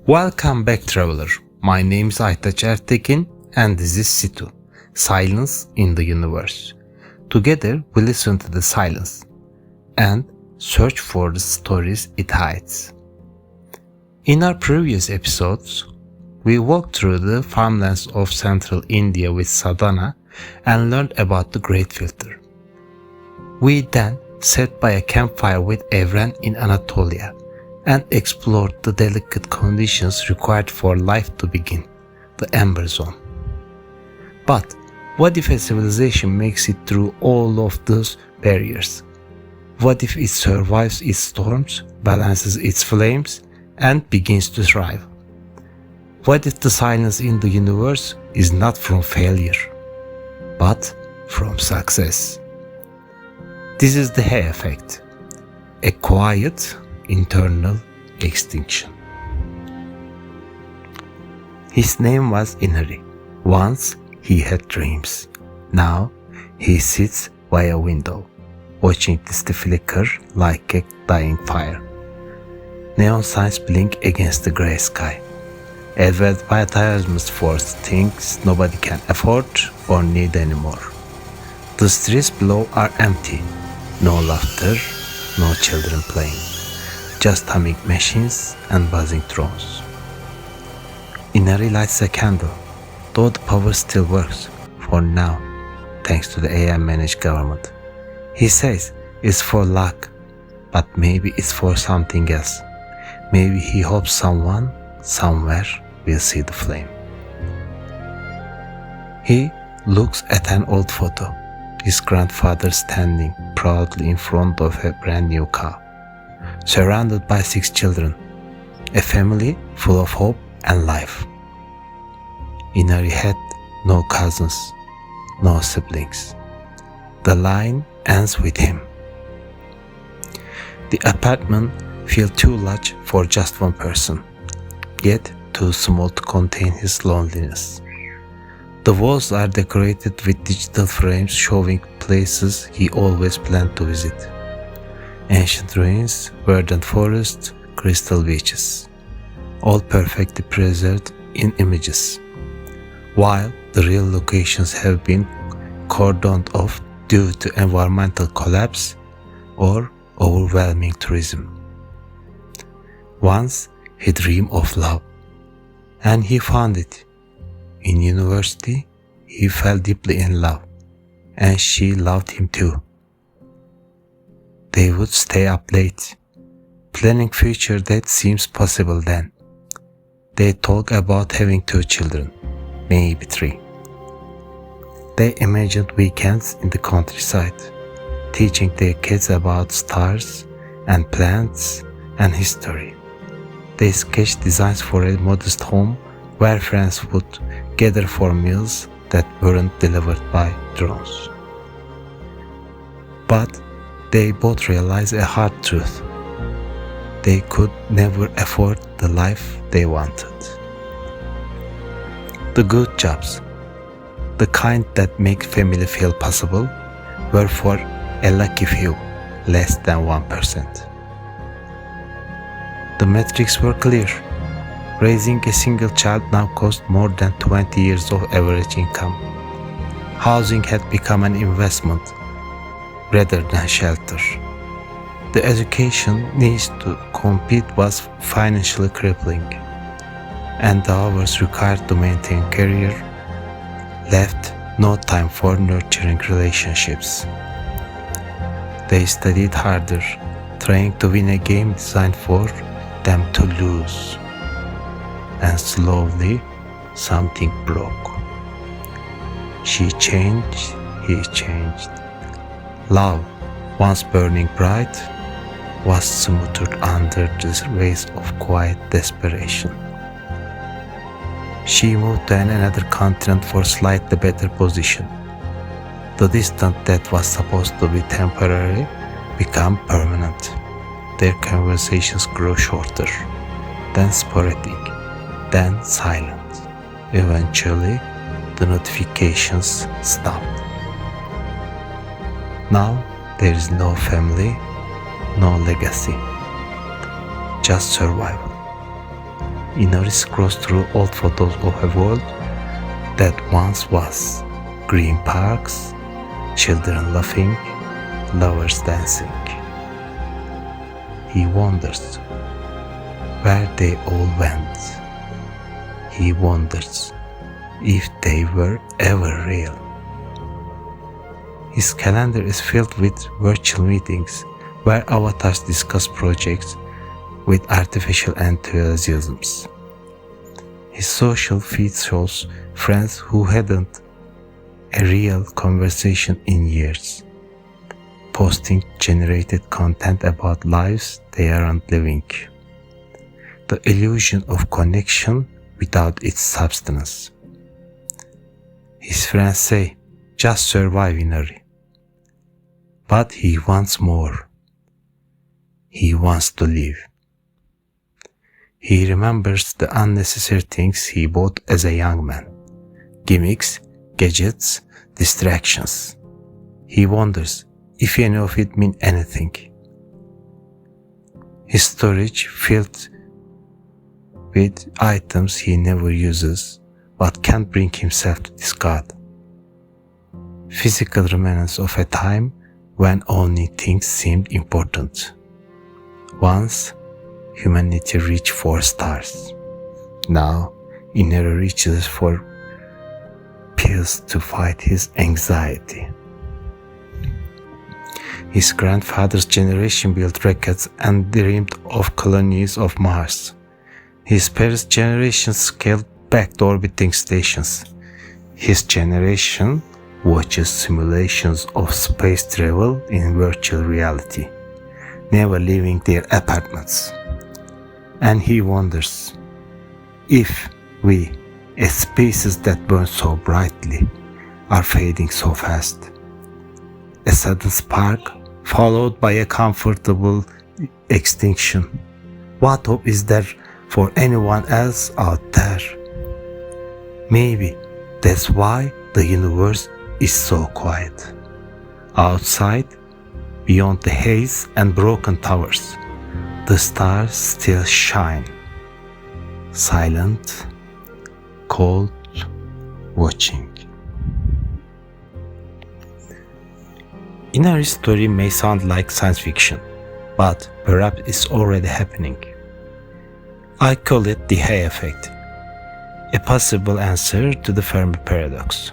Welcome back, traveler. My name is Aytaç Ertekin and this is SITU, Silence in the Universe. Together we listen to the silence and search for the stories it hides. In our previous episodes, we walked through the farmlands of central India with Sadhana and learned about the Great Filter. We then sat by a campfire with Evren in Anatolia and explored the delicate conditions required for life to begin, the Ember Zone. But what if a civilization makes it through all of those barriers? What if it survives its storms, balances its flames, and begins to thrive? What if the silence in the universe is not from failure, but from success? This is the Hay effect, a quiet, internal extinction. His name was Inari. Once he had dreams. Now he sits by a window, watching the city flicker like a dying fire. Neon signs blink against the grey sky. Advertisements for things nobody can afford or need anymore. The streets below are empty. No laughter, no children playing. Just humming machines and buzzing drones. Inari lights a candle, though the power still works, for now, thanks to the AI-managed government. He says it's for luck, but maybe it's for something else. Maybe he hopes someone, somewhere, will see the flame. He looks at an old photo, his grandfather standing proudly in front of a brand new car, surrounded by 6 children, a family full of hope and life. Inari had no cousins, no siblings. The line ends with him. The apartment feels too large for just one person, yet too small to contain his loneliness. The walls are decorated with digital frames showing places he always planned to visit. Ancient ruins, verdant forests, crystal beaches, all perfectly preserved in images, while the real locations have been cordoned off due to environmental collapse or overwhelming tourism. Once he dreamed of love, and he found it. In university, he fell deeply in love, and she loved him too. They would stay up late, planning future that seems possible then. They talk about having 2 children, maybe 3. They imagined weekends in the countryside, teaching their kids about stars and plants and history. They sketched designs for a modest home where friends would gather for meals that weren't delivered by drones. But they both realized a hard truth. They could never afford the life they wanted. The good jobs, the kind that make family feel possible, were for a lucky few, less than 1%. The metrics were clear. Raising a single child now cost more than 20 years of average income. Housing had become an investment rather than shelter. The education needs to compete was financially crippling, and the hours required to maintain career left no time for nurturing relationships. They studied harder, trying to win a game designed for them to lose. And slowly, something broke. She changed, he changed. Love, once burning bright, was smothered under the weight of quiet desperation. She moved to another continent for slightly better position. The distance that was supposed to be temporary became permanent. Their conversations grew shorter, then sporadic, then silent. Eventually, the notifications stopped. Now there is no family, no legacy, just survival. Inari scrolls through old photos of a world that once was. Green parks, children laughing, lovers dancing. He wonders where they all went. He wonders if they were ever real. His calendar is filled with virtual meetings where avatars discuss projects with artificial enthusiasms. His social feed shows friends who hadn't a real conversation in years, posting generated content about lives they aren't living. The illusion of connection without its substance. His friends say, just survive, Inari. But he wants more. He wants to live. He remembers the unnecessary things he bought as a young man. Gimmicks, gadgets, distractions. He wonders if any of it mean anything. His storage filled with items he never uses but can't bring himself to discard. Physical remnants of a time when only things seemed important. Once, humanity reached 4 stars. Now, Inari reaches for pills to fight his anxiety. His grandfather's generation built rockets and dreamed of colonies of Mars. His parents' generation scaled back to orbiting stations. His generation watches simulations of space travel in virtual reality, never leaving their apartments. And he wonders if we, as species that burn so brightly, are fading so fast. A sudden spark followed by a comfortable extinction. What hope is there for anyone else out there? Maybe that's why the universe is so quiet. Outside, beyond the haze and broken towers, the stars still shine. Silent, cold, watching. Inari's story may sound like science fiction, but perhaps it's already happening. I call it the decay effect, a possible answer to the Fermi paradox.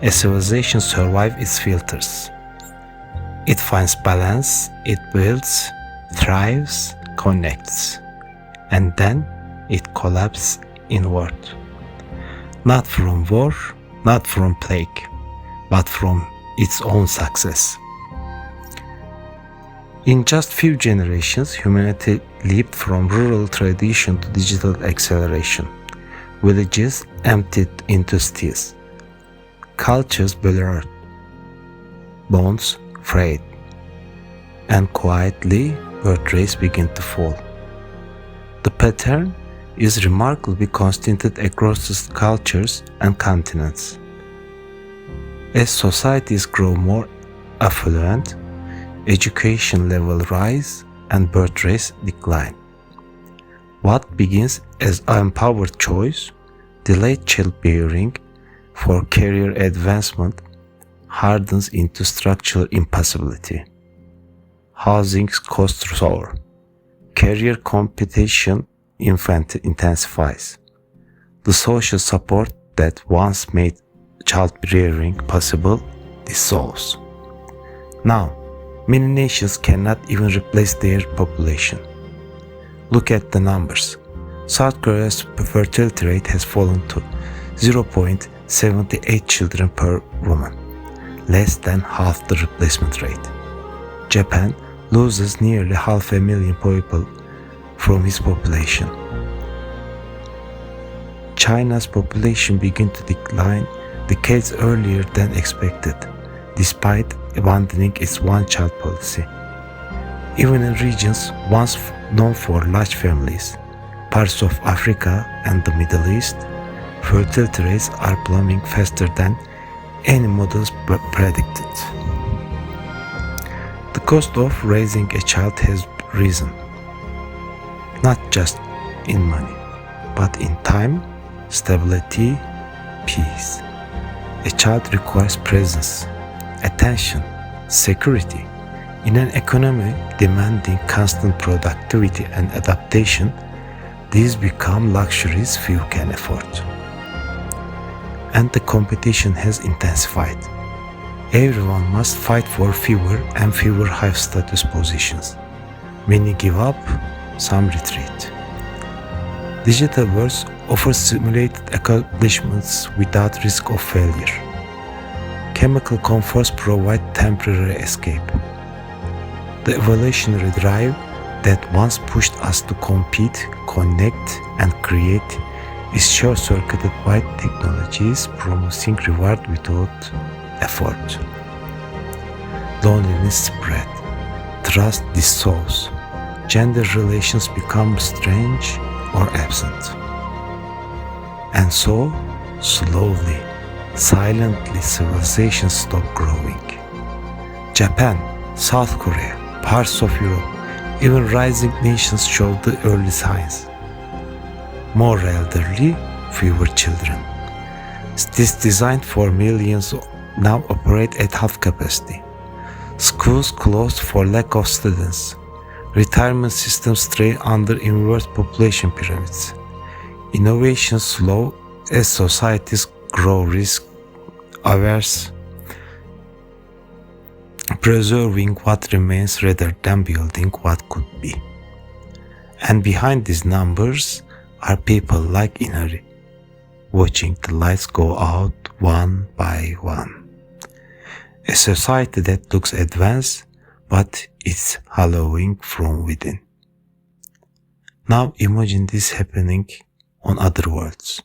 A civilization survives its filters. It finds balance, it builds, thrives, connects, and then it collapses inward. Not from war, not from plague, but from its own success. In just few generations, humanity leaped from rural tradition to digital acceleration. Villages emptied into cities. Cultures blurred. Bonds frayed. And quietly, birth rates began to fall. The pattern is remarkably constant across cultures and continents. As societies grow more affluent, education levels rise and birth rates decline. What begins as empowered choice, delayed childbearing for career advancement, hardens into structural impossibility. Housing costs soar. Career competition intensifies. The social support that once made child-rearing possible dissolves. Now, many nations cannot even replace their population. Look at the numbers. South Korea's fertility rate has fallen to 0.78 children per woman, less than half the replacement rate. Japan loses nearly 500,000 people from its population. China's population began to decline decades earlier than expected, despite abandoning its one-child policy. Even in regions once known for large families, parts of Africa and the Middle East, fertility rates are plummeting faster than any models predicted. The cost of raising a child has risen, not just in money, but in time, stability, peace. A child requires presence, attention, security. In an economy demanding constant productivity and adaptation, these become luxuries few can afford. And the competition has intensified. Everyone must fight for fewer and fewer high status positions. Many give up, some retreat. Digital worlds offer simulated accomplishments without risk of failure. Chemical comforts provide temporary escape. The evolutionary drive that once pushed us to compete, connect, and create is short-circuited by technologies promising reward without effort. Loneliness spread, trust dissolves, gender relations become strange or absent. And so, slowly, silently, civilizations stop growing. Japan, South Korea, parts of Europe, even rising nations show the early signs. More elderly, fewer children. Cities designed for millions now operate at half capacity. Schools closed for lack of students. Retirement systems strain under inverse population pyramids. Innovation slow as societies grow risk-averse, preserving what remains rather than building what could be. And behind these numbers are people like Inari, watching the lights go out one by one. A society that looks advanced, but it's hollowing from within. Now imagine this happening on other worlds.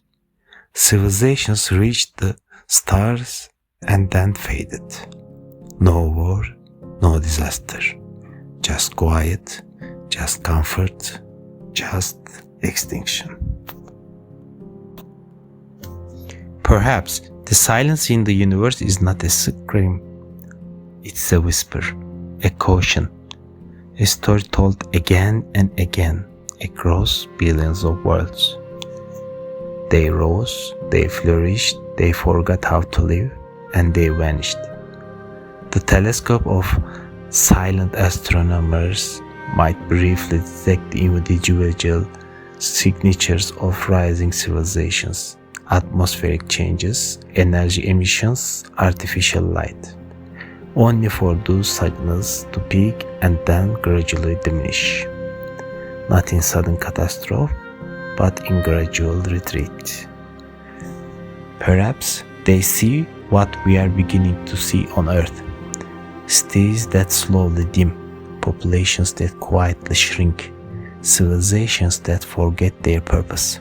Civilizations reached the stars and then faded. No war, no disaster. Just quiet, just comfort, just extinction. Perhaps the silence in the universe is not a scream. It's a whisper, a caution, a story told again and again across billions of worlds. They rose, they flourished, they forgot how to live, and they vanished. The telescope of silent astronomers might briefly detect the individual signatures of rising civilizations, atmospheric changes, energy emissions, artificial light, only for those signals to peak and then gradually diminish. Not in sudden catastrophe, but in gradual retreat. Perhaps they see what we are beginning to see on Earth. Cities that slowly dim, populations that quietly shrink, civilizations that forget their purpose.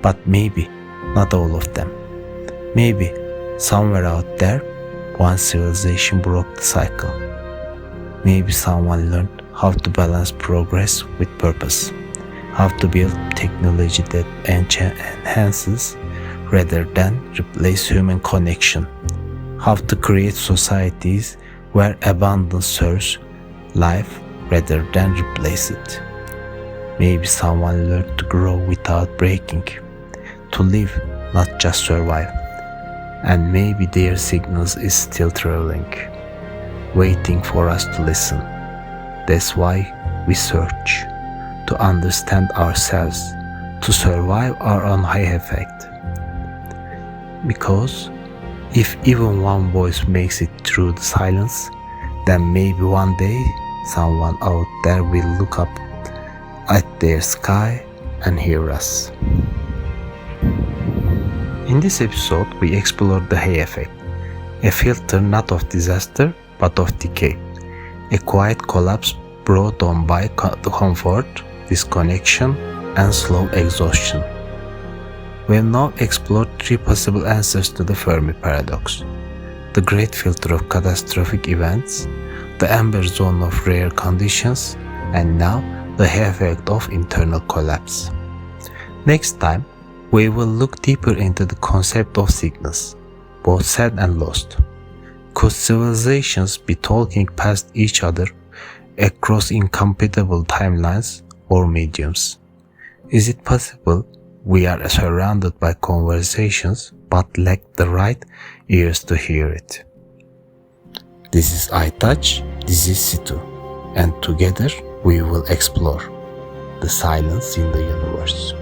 But maybe not all of them. Maybe somewhere out there, one civilization broke the cycle. Maybe someone learned how to balance progress with purpose, how to build technology that enhances rather than replace human connection, how to create societies where abundance serves life rather than replace it. Maybe someone learned to grow without breaking, to live, not just survive. And maybe their signals is still traveling, waiting for us to listen. That's why we search, to understand ourselves, to survive our own high effect. Because if even one voice makes it through the silence, then maybe one day someone out there will look up at their sky and hear us. In this episode, we explored the hay effect, a filter not of disaster but of decay, a quiet collapse brought on by comfort, disconnection, and slow exhaustion. We have now explored three possible answers to the Fermi paradox: the great filter of catastrophic events, the amber zone of rare conditions, and now the hay effect of internal collapse. Next time, we will look deeper into the concept of signals, both sad and lost. Could civilizations be talking past each other across incompatible timelines or mediums? Is it possible we are surrounded by conversations but lack the right ears to hear it? This is iTouch, this is SITU, and together we will explore the silence in the universe.